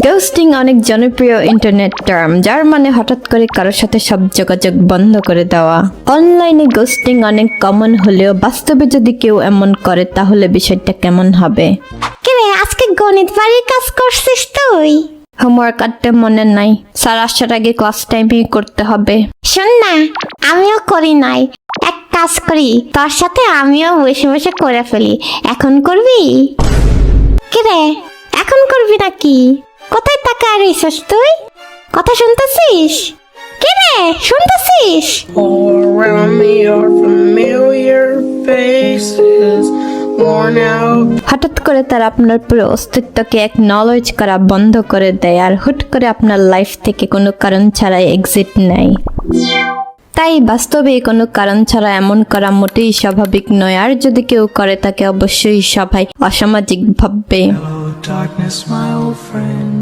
Ghosting অনেক জনপ্রিয় internet term, যার মানে হঠাৎ করে কারোর সাথে সব যোগাযোগ বন্ধ করে দেওয়া। অনলাইনে গোস্টিং অনেক কমন হলেও বাস্তবে যদি কেউ এমন করে তাহলে বিষয়টা কেমন হবে? কিরে, আজকে গণিত বাড়ির কাজ করছিস তুই? হোমওয়ার্ক আনতে মনে নাই, স্যার আসার আগে ক্লাস টাইমেই করতে হবে। শোন না, আমিও করি নাই, এক কাজ করি, তোর সাথে আমিও বসে বসে করে ফেলি। এখন করবি? কিরে, এখন করবি নাকি? কোথায় তাকায় রইছস তুই? কথা শুনতেছিস? কিরে, শুনতেছিস? All around me are familiar faces, worn out. হঠাৎ করে তারা আপনার পুরো অস্তিত্বকে একনলেজ করা বন্ধ করে দেয় আর হুট করে আপনার লাইফ থেকে কোনো কারণ ছাড়াই এক্সিট নেয়। তাই বাস্তবে কোনো কারণ ছাড়া এমন করা মোটেই স্বাভাবিক নয়, আর যদি কেউ করে তাকে অবশ্যই সবাই অসামাজিক ভাববে। Hello, darkness, my old friend.